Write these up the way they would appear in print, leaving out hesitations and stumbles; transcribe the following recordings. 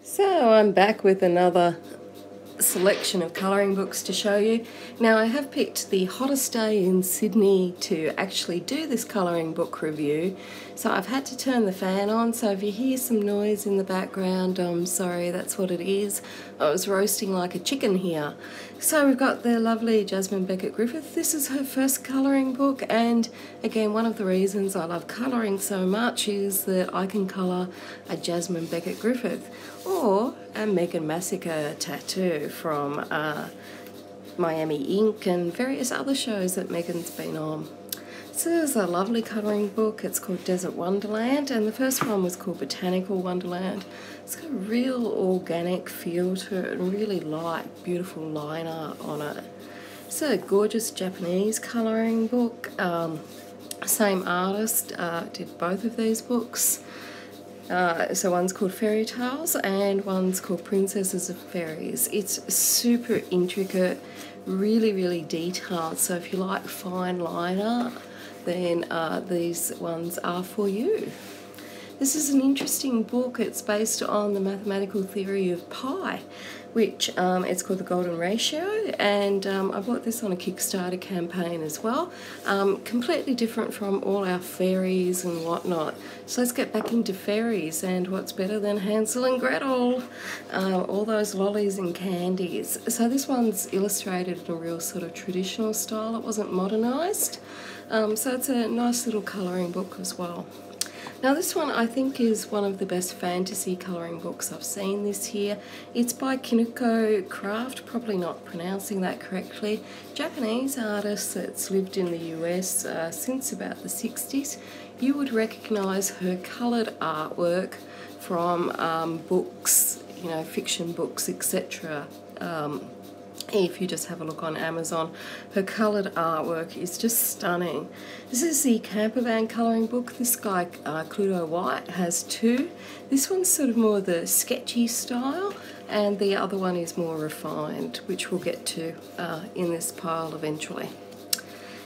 So I'm back with another selection of colouring books to show you. Now I have picked the hottest day in Sydney to actually do this colouring book review, so I've had to turn the fan on, so if you hear some noise in the background, I'm sorry, that's what it is. I was roasting like a chicken here. So we've got the lovely Jasmine Beckett Griffith. This is her first colouring book, and again, one of the reasons I love colouring so much is that I can colour a Jasmine Beckett Griffith or a Megan Massacre tattoo from Miami Ink and various other shows that Megan's been on. So there's a lovely colouring book. It's called Desert Wonderland, and the first one was called Botanical Wonderland. It's got a real organic feel to it and really light, beautiful line art on it. It's a gorgeous Japanese colouring book. Same artist did both of these books. So one's called Fairy Tales and one's called Princesses of Fairies. It's super intricate, really detailed, so if you like fine line art, then these ones are for you. This is an interesting book. It's based on the mathematical theory of pi, which it's called The Golden Ratio, and I bought this on a Kickstarter campaign as well. Completely different from all our fairies and whatnot. So let's get back into fairies, and what's better than Hansel and Gretel? All those lollies and candies. So this one's illustrated in a real sort of traditional style. It wasn't modernised. So it's a nice little colouring book as well. Now this one I think is one of the best fantasy colouring books I've seen this year. It's by Kiniko Craft, probably not pronouncing that correctly. Japanese artist that's lived in the US since about the 60s. You would recognise her coloured artwork from books, you know, fiction books, etc. If you just have a look on Amazon, her coloured artwork is just stunning. This is the Campervan colouring book. This guy, Cluedo White, has two. This one's sort of more the sketchy style, and the other one is more refined, which we'll get to in this pile eventually.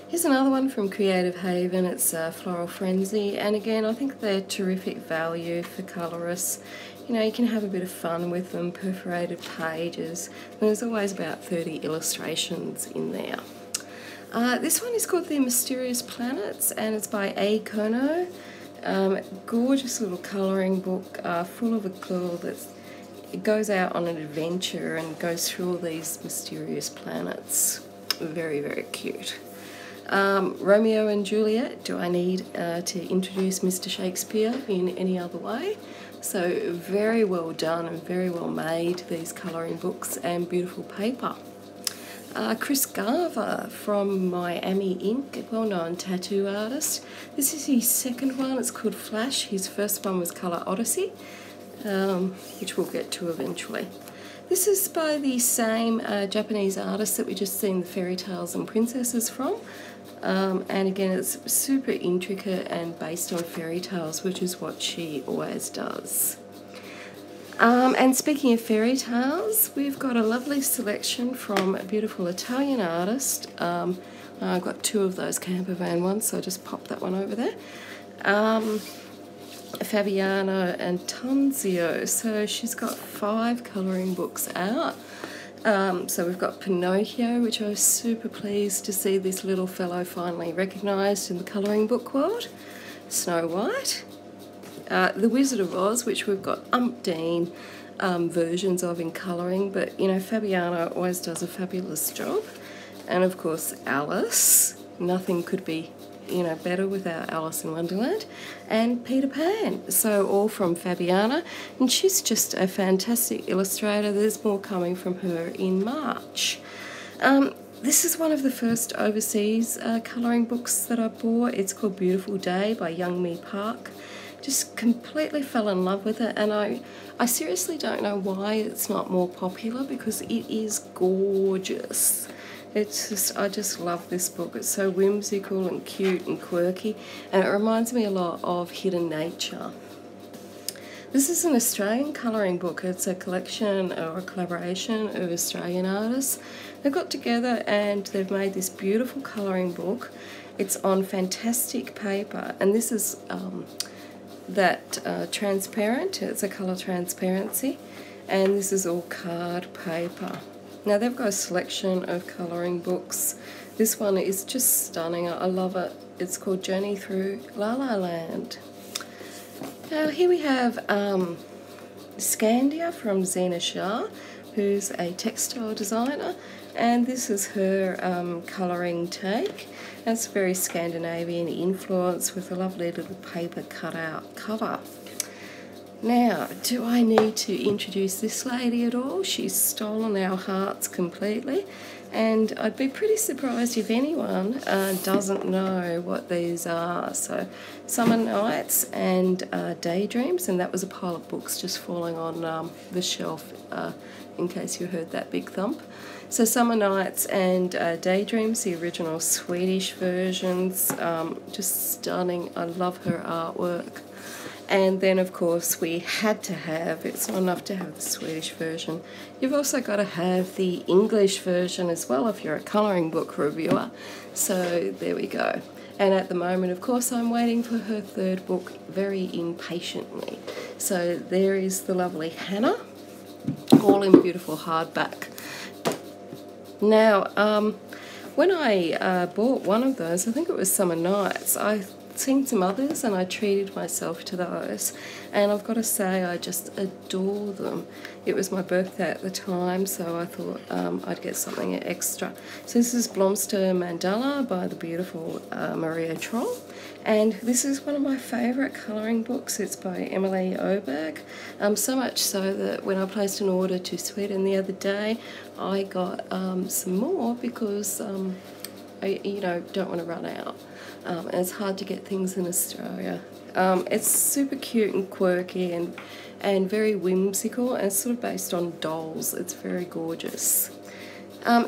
Here's another one from Creative Haven. It's Floral Frenzy, and again, I think they're terrific value for colourists. You know, you can have a bit of fun with them, perforated pages. There's always about 30 illustrations in there. This one is called The Mysterious Planets, and it's by A. Kono. Gorgeous little colouring book, full of a clue that it goes out on an adventure and goes through all these mysterious planets. Very cute. Romeo and Juliet. Do I need to introduce Mr. Shakespeare in any other way? So very well done and very well made, these colouring books, and beautiful paper. Chris Garver from Miami Ink, a well-known tattoo artist. This is his second one. It's called Flash. His first one was Colour Odyssey, which we'll get to eventually. This is by the same Japanese artist that we just seen the Fairy Tales and Princesses from. And again, it's super intricate and based on fairy tales, which is what she always does. And speaking of fairy tales, we've got a lovely selection from a beautiful Italian artist. I've got two of those Campervan ones, so I'll just pop that one over there. Fabiano Antonzio. So she's got 5 colouring books out. So we've got Pinocchio, which I was super pleased to see this little fellow finally recognised in the colouring book world. Snow White. The Wizard of Oz, which we've got umpteen versions of in colouring, but you know, Fabiano always does a fabulous job. And of course Alice. Nothing could be, you know, better without Alice in Wonderland, and Peter Pan. So all from Fabiana, and she's just a fantastic illustrator. There's more coming from her in March. This is one of the first overseas colouring books that I bought. It's called Beautiful Day by Young Mi Park. Just completely fell in love with it, and I seriously don't know why it's not more popular, because it is gorgeous. It's just, I just love this book. It's so whimsical and cute and quirky, and it reminds me a lot of Hidden Nature. This is an Australian colouring book. It's a collection or a collaboration of Australian artists. They've got together and they've made this beautiful colouring book. It's on fantastic paper, and this is that transparent. It's a colour transparency, and this is all card paper. Now they've got a selection of colouring books. This one is just stunning. I love it. It's called Journey Through La La Land. Now here we have Scandia from Zena Shah, who's a textile designer, and this is her colouring take. That's very Scandinavian influence with a lovely little paper cutout cover. Now, do I need to introduce this lady at all? She's stolen our hearts completely, and I'd be pretty surprised if anyone doesn't know what these are. So, Summer Nights and Daydreams, and that was a pile of books just falling on the shelf in case you heard that big thump. So Summer Nights and Daydreams, the original Swedish versions, just stunning. I love her artwork. And then, of course, we had to have, it's not enough to have the Swedish version, you've also got to have the English version as well if you're a colouring book reviewer. So there we go. And at the moment, of course, I'm waiting for her third book very impatiently. So there is the lovely Hannah, all in beautiful hardback. Now, when I bought one of those, I think it was Summer Nights, I've seen some others and I treated myself to those, and I've got to say I just adore them. It was my birthday at the time, so I thought I'd get something extra. So this is Blomster Mandala by the beautiful Maria Troll, and this is one of my favourite colouring books. It's by Emily Oberg, so much so that when I placed an order to Sweden the other day, I got some more because I don't want to run out. And it's hard to get things in Australia. It's super cute and quirky and very whimsical, and it's sort of based on dolls. It's very gorgeous.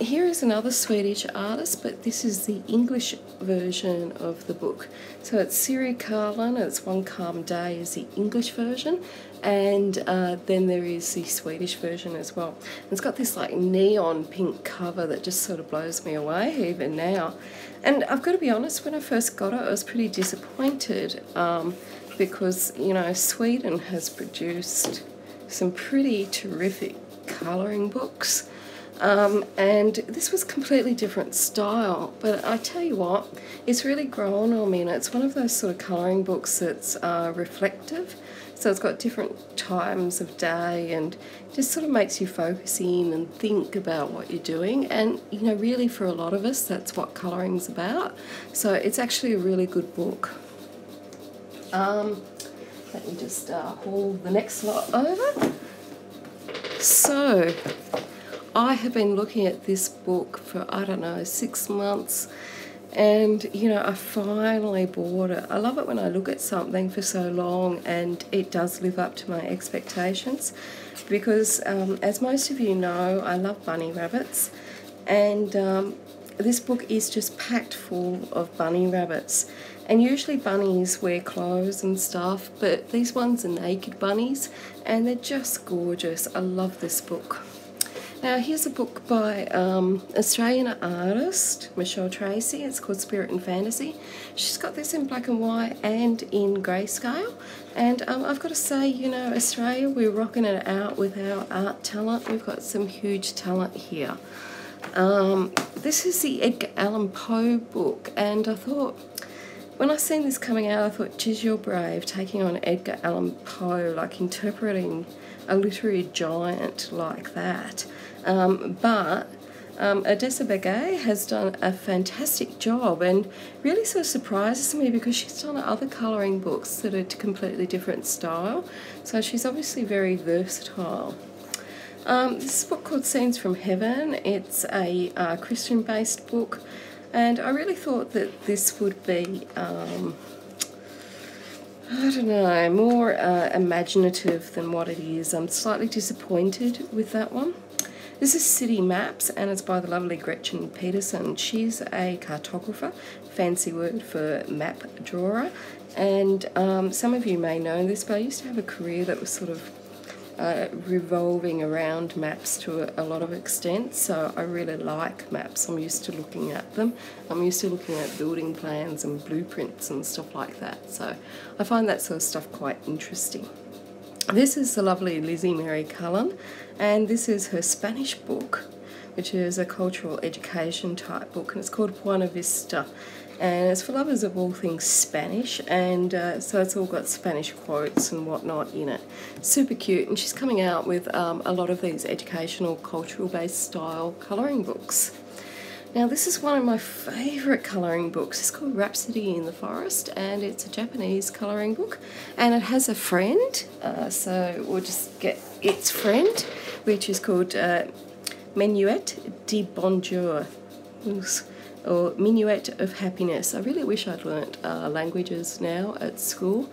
Here is another Swedish artist, but this is the English version of the book. So it's Siri Karlin, it's One Calm Day is the English version, and then there is the Swedish version as well. And it's got this like neon pink cover that just sort of blows me away even now. And I've got to be honest, when I first got it, I was pretty disappointed because, Sweden has produced some pretty terrific colouring books. And this was completely different style, but I tell you what, it's really grown on me, and it's one of those sort of colouring books that's reflective, so it's got different times of day and just sort of makes you focus in and think about what you're doing, and really for a lot of us that's what colouring's about, so it's actually a really good book. Let me just haul the next lot over. So I have been looking at this book for, 6 months, and I finally bought it. I love it when I look at something for so long and it does live up to my expectations, because as most of you know, I love bunny rabbits, and this book is just packed full of bunny rabbits. And usually bunnies wear clothes and stuff, but these ones are naked bunnies and they're just gorgeous. I love this book. Now here's a book by Australian artist Michelle Tracy. It's called Spirit and Fantasy. She's got this in black and white and in grayscale, and I've got to say, Australia, we're rocking it out with our art talent. We've got some huge talent here. This is the Edgar Allan Poe book, and I thought, when I seen this coming out, I thought, geez, you're brave, taking on Edgar Allan Poe, like interpreting a literary giant like that. But Odessa Begay has done a fantastic job, and really sort of surprises me because she's done other colouring books that are a completely different style. So she's obviously very versatile. This is a book called Scenes from Heaven. It's a Christian-based book, and I really thought that this would be, more imaginative than what it is. I'm slightly disappointed with that one. This is City Maps, and it's by the lovely Gretchen Peterson. She's a cartographer, fancy word for map drawer, and some of you may know this, but I used to have a career that was sort of revolving around maps to a lot of extent, so I really like maps. I'm used to looking at them. I'm used to looking at building plans and blueprints and stuff like that, so I find that sort of stuff quite interesting. This is the lovely Lizzie Mary Cullen, and this is her Spanish book, which is a cultural education type book, and it's called Buena Vista. And it's for lovers of all things Spanish, and so it's all got Spanish quotes and whatnot in it. Super cute, and she's coming out with a lot of these educational, cultural-based style colouring books. Now this is one of my favourite colouring books. It's called Rhapsody in the Forest, and it's a Japanese colouring book, and it has a friend, so we'll just get its friend, which is called Minuet de Bonjour, or Minuet of Happiness. I really wish I'd learnt languages now at school,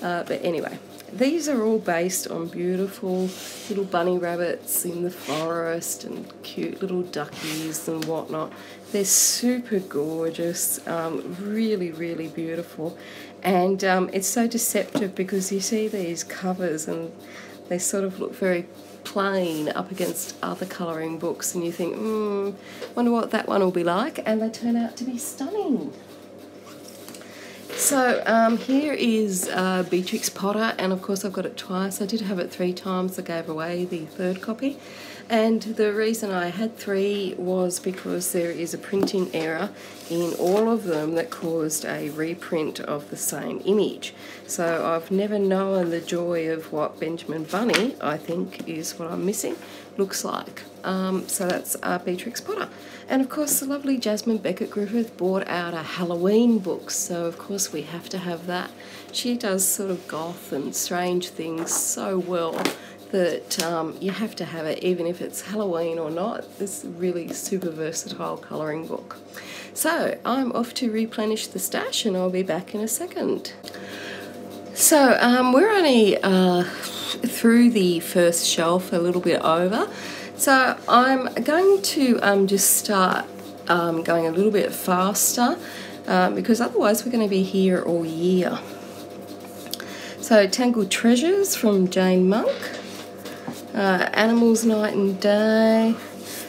but anyway, these are all based on beautiful little bunny rabbits in the forest and cute little duckies and whatnot. They're super gorgeous, really, really beautiful, and it's so deceptive because you see these covers and they sort of look very plain up against other colouring books, and you think, wonder what that one will be like, and they turn out to be stunning. So here is Beatrix Potter, and of course I've got it twice. I did have it 3 times. I gave away the 3rd copy, and the reason I had 3 was because there is a printing error in all of them that caused a reprint of the same image. So I've never known the joy of what Benjamin Bunny, I think is what I'm missing, looks like. So that's Beatrix Potter. And of course the lovely Jasmine Beckett Griffith brought out a Halloween book, so of course we have to have that. She does sort of goth and strange things so well that you have to have it even if it's Halloween or not. This really super versatile colouring book. So I'm off to replenish the stash, and I'll be back in a second. So we're only through the first shelf, a little bit over. So I'm going to just start going a little bit faster because otherwise we're going to be here all year. So Tangled Treasures from Jane Monk, Animals Night and Day.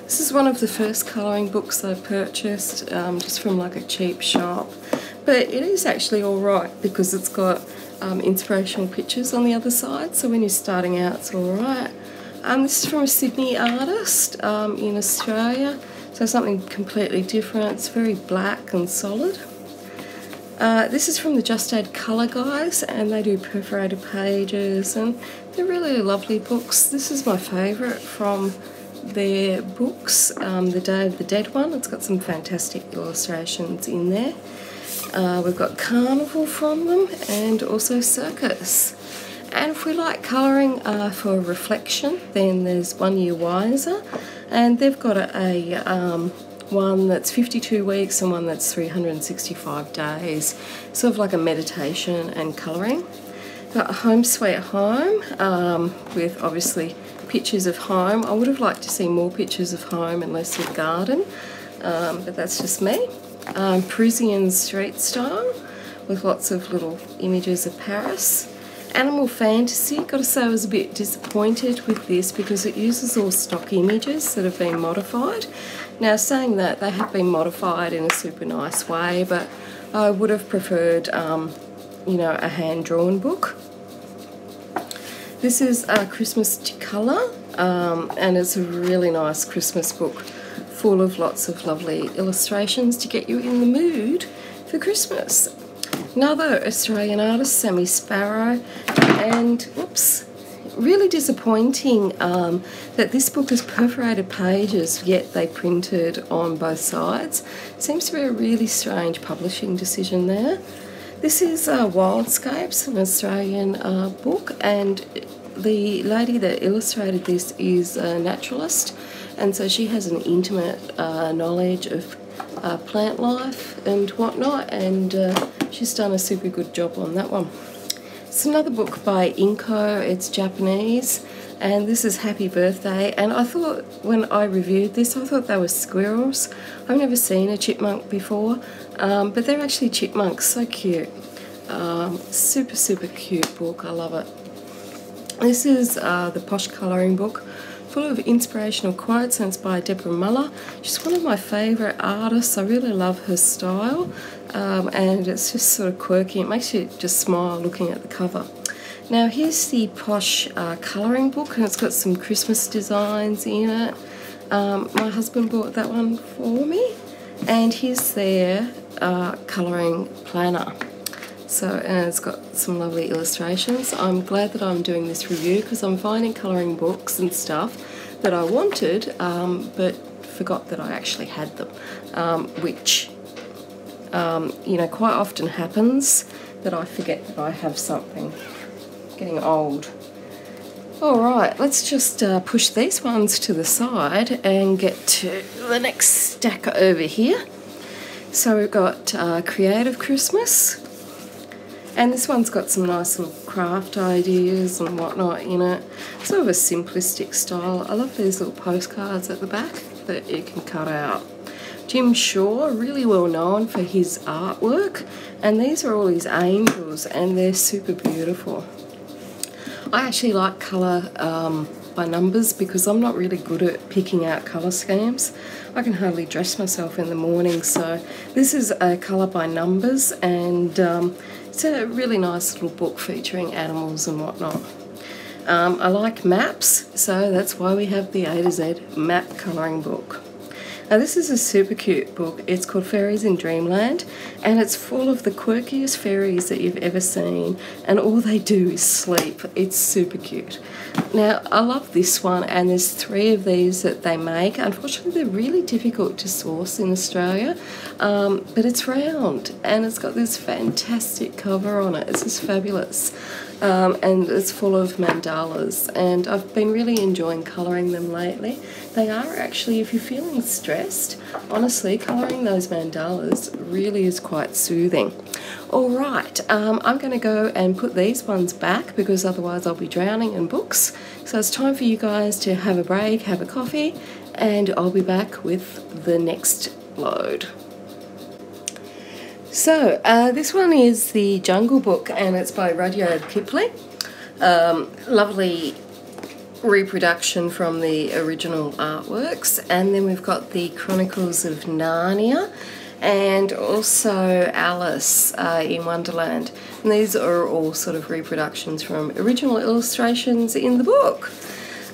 This is one of the first colouring books I purchased just from like a cheap shop, but it is actually alright because it's got inspirational pictures on the other side, so when you're starting out it's alright. This is from a Sydney artist in Australia, so something completely different. It's very black and solid. This is from the Just Add Colour guys, and they do perforated pages, and they're really lovely books. This is my favourite from their books, the Day of the Dead one. It's got some fantastic illustrations in there. We've got Carnival from them, and also Circus. And if we like colouring for reflection, then there's 1 Year Wiser, and they've got a one that's 52 weeks and one that's 365 days, sort of like a meditation and colouring. Got Home Sweet Home with obviously pictures of home. I would have liked to see more pictures of home and less of garden, but that's just me. Parisian Street Style with lots of little images of Paris. Animal Fantasy, gotta say I was a bit disappointed with this because it uses all stock images that have been modified. Now saying that, they have been modified in a super nice way, but I would have preferred, you know, a hand-drawn book. This is Christmas to Colour, and it's a really nice Christmas book full of lots of lovely illustrations to get you in the mood for Christmas. Another Australian artist, Sammy Sparrow, and whoops, really disappointing that this book has perforated pages, yet they printed on both sides. Seems to be a really strange publishing decision there. This is Wildscapes, an Australian book, and the lady that illustrated this is a naturalist, and so she has an intimate knowledge of plant life and whatnot, and she's done a super good job on that one. It's another book by Inko, it's Japanese, and this is Happy Birthday, and I thought when I reviewed this, I thought they were squirrels. I've never seen a chipmunk before, but they're actually chipmunks, so cute. Super, super cute book, I love it. This is the Posh colouring book, full of inspirational quotes, and it's by Deborah Muller. She's one of my favourite artists. I really love her style, and it's just sort of quirky. It makes you just smile looking at the cover. Now here's the Posh colouring book, and it's got some Christmas designs in it. My husband bought that one for me, and here's their colouring planner. So, and it's got some lovely illustrations. I'm glad that I'm doing this review because I'm finding colouring books and stuff that I wanted, but forgot that I actually had them, which, you know, quite often happens that I forget that I have something. Getting old. Alright, let's just push these ones to the side and get to the next stack over here. So we've got Creative Christmas. And this one's got some nice little craft ideas and whatnot in it. Sort of a simplistic style. I love these little postcards at the back that you can cut out. Jim Shaw, really well known for his artwork. And these are all his angels, and they're super beautiful. I actually like colour by numbers because I'm not really good at picking out colour schemes. I can hardly dress myself in the morning, so this is a colour by numbers, and it's a really nice little book featuring animals and whatnot. I like maps, so that's why we have the A to Z map colouring book. Now this is a super cute book. It's called Fairies in Dreamland, and it's full of the quirkiest fairies that you've ever seen, and all they do is sleep. It's super cute. Now I love this one, and there's 3 of these that they make. Unfortunately they're really difficult to source in Australia, but it's round and it's got this fantastic cover on it. It's just fabulous. And it's full of mandalas, and I've been really enjoying colouring them lately. They are actually, if you're feeling stressed, honestly, colouring those mandalas really is quite soothing. Alright, I'm going to go and put these ones back because otherwise I'll be drowning in books. So it's time for you guys to have a break, have a coffee, and I'll be back with the next load. So, this one is the Jungle Book, and it's by Rudyard Kipling. Lovely reproduction from the original artworks. And then we've got the Chronicles of Narnia and also Alice in Wonderland. And these are all sort of reproductions from original illustrations in the book.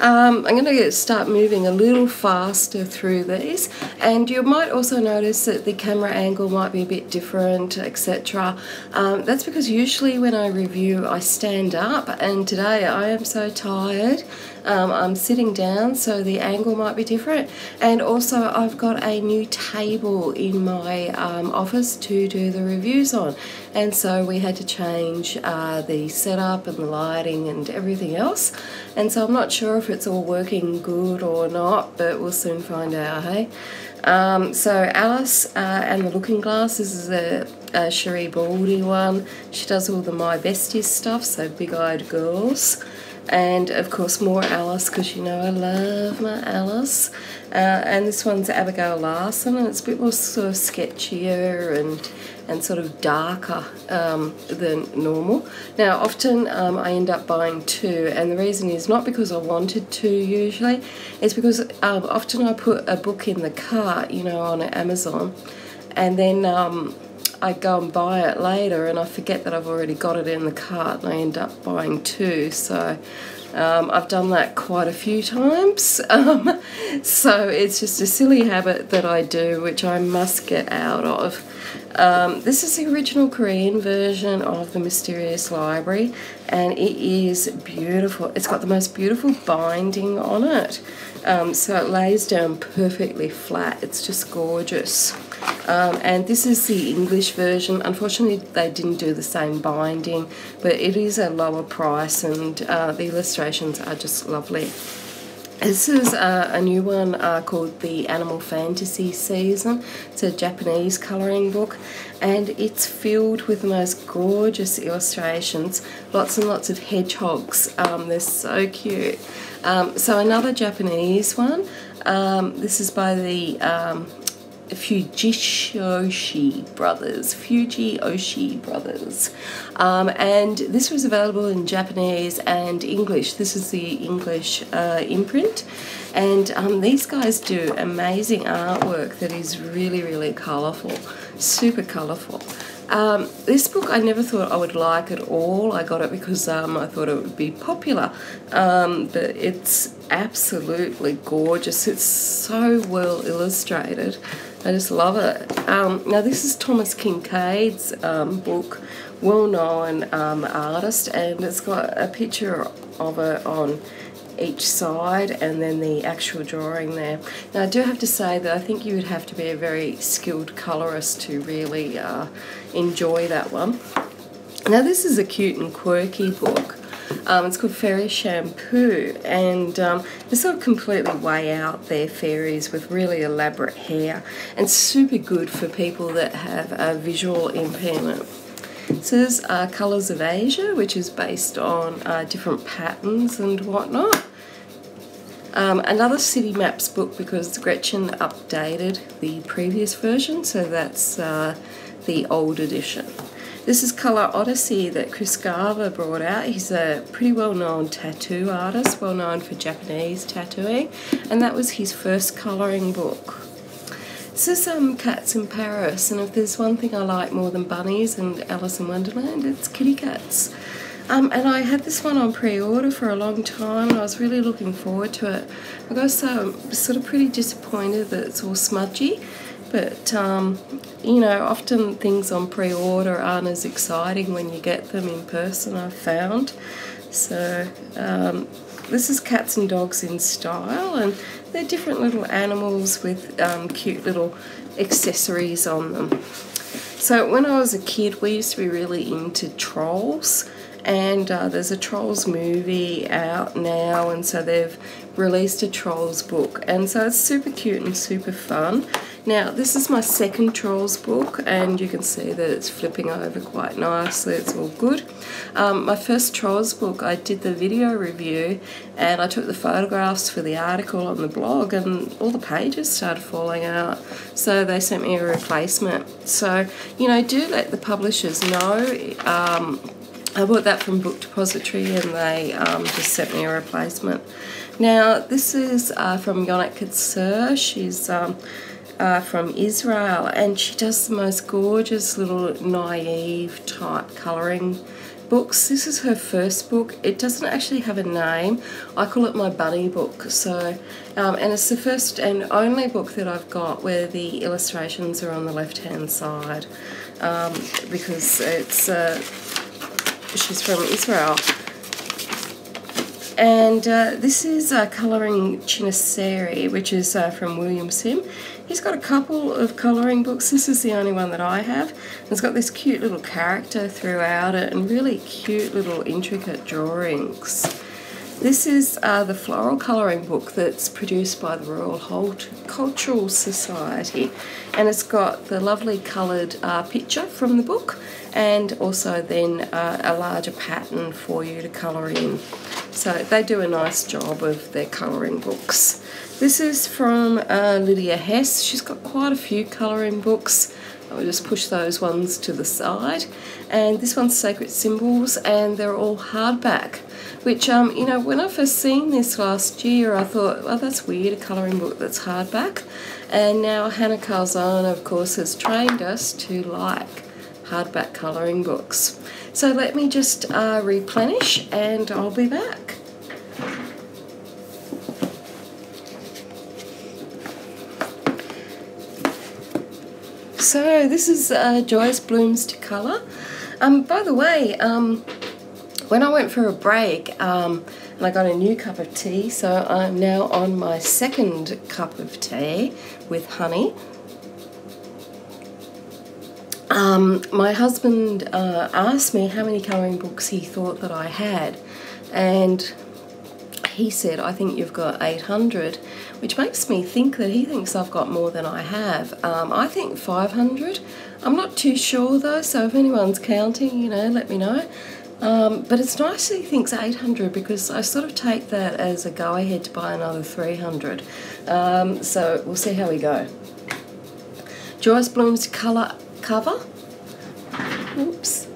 I'm going to start moving a little faster through these, and you might also notice that the camera angle might be a bit different, etc. That's because usually when I review I stand up, and today I am so tired. I'm sitting down, so the angle might be different. And also I've got a new table in my office to do the reviews on, and so we had to change the setup and the lighting and everything else, and so I'm not sure if it's all working good or not, but we'll soon find out, hey? So Alice and the Looking Glass, this is a Cherie Baldy one. She does all the My Besties stuff, so Big Eyed Girls. And of course more Alice, because you know I love my Alice. And this one's Abigail Larson, and it's a bit more sort of sketchier and sort of darker than normal. Now often I end up buying 2, and the reason is not because I wanted to usually, it's because often I put a book in the cart, you know, on Amazon, and then I go and buy it later and I forget that I've already got it in the cart, and I end up buying 2. So I've done that quite a few times. So it's just a silly habit that I do, which I must get out of. This is the original Korean version of The Mysterious Library, and it is beautiful. It's got the most beautiful binding on it. So it lays down perfectly flat. It's just gorgeous. And this is the English version. Unfortunately, they didn't do the same binding, but it is a lower price, and the illustrations are just lovely. This is a new one called the Animal Fantasy Season. It's a Japanese colouring book, and it's filled with the most gorgeous illustrations. Lots and lots of hedgehogs. They're so cute. So another Japanese one. This is by the Fujiyoshi Brothers. And this was available in Japanese and English. This is the English imprint. And these guys do amazing artwork that is really, really colourful, super colourful. This book I never thought I would like at all. I got it because I thought it would be popular, but it's absolutely gorgeous. It's so well illustrated. I just love it. Now this is Thomas Kincaid's book, well-known artist, and it's got a picture of it on each side and then the actual drawing there. Now I do have to say that I think you would have to be a very skilled colourist to really enjoy that one. Now this is a cute and quirky book. It's called Fairy Shampoo, and they sort of completely weigh out their fairies with really elaborate hair, and super good for people that have a visual impairment. So there's Colours of Asia, which is based on different patterns and whatnot. Another City Maps book because Gretchen updated the previous version, so that's the old edition. This is Colour Odyssey that Chris Garver brought out. He's a pretty well-known tattoo artist, well-known for Japanese tattooing, and that was his first colouring book. This is Cats in Paris, and if there's one thing I like more than bunnies and Alice in Wonderland, it's kitty cats. And I had this one on pre-order for a long time, and I was really looking forward to it. I got sort of pretty disappointed that it's all smudgy, but you know, often things on pre-order aren't as exciting when you get them in person, I've found. So this is Cats and Dogs in Style, and they're different little animals with cute little accessories on them. So when I was a kid, we used to be really into trolls, and there's a Trolls movie out now, and so they've released a Trolls book, and so it's super cute and super fun. Now this is my second Trolls book, and you can see that it's flipping over quite nicely, it's all good. My first Trolls book, I did the video review and I took the photographs for the article on the blog, and all the pages started falling out, so they sent me a replacement. So, you know, do let the publishers know. I bought that from Book Depository, and they just sent me a replacement. Now this is from Yonat Katsur. She's from Israel, and she does the most gorgeous little naive type colouring books. This is her first book. It doesn't actually have a name. I call it my bunny book. So, and it's the first and only book that I've got where the illustrations are on the left-hand side, because it's she's from Israel. And this is Colouring Chinoiserie, which is from William Sim. He's got a couple of colouring books. This is the only one that I have. It's got this cute little character throughout it and really cute little intricate drawings. This is the floral colouring book that's produced by the Royal Horticultural Society, and it's got the lovely coloured picture from the book, and also then a larger pattern for you to colour in. So they do a nice job of their colouring books. This is from Lydia Hess. She's got quite a few colouring books. I'll just push those ones to the side. And this one's Sacred Symbols, and they're all hardback, which, you know, when I first seen this last year, I thought, well, that's weird, a colouring book that's hardback. And now Hannah Calzone, of course, has trained us to like hardback colouring books. So let me just replenish, and I'll be back. So this is Joyous Blooms to Colour. By the way, when I went for a break, and I got a new cup of tea, so I'm now on my second cup of tea with honey. My husband asked me how many colouring books he thought that I had, and he said, I think you've got 800, which makes me think that he thinks I've got more than I have. I think 500. I'm not too sure though, so if anyone's counting, you know, let me know. But it's nice that he thinks 800, because I sort of take that as a go-ahead to buy another 300. So we'll see how we go. Joyous Blooms colour cover. Oops.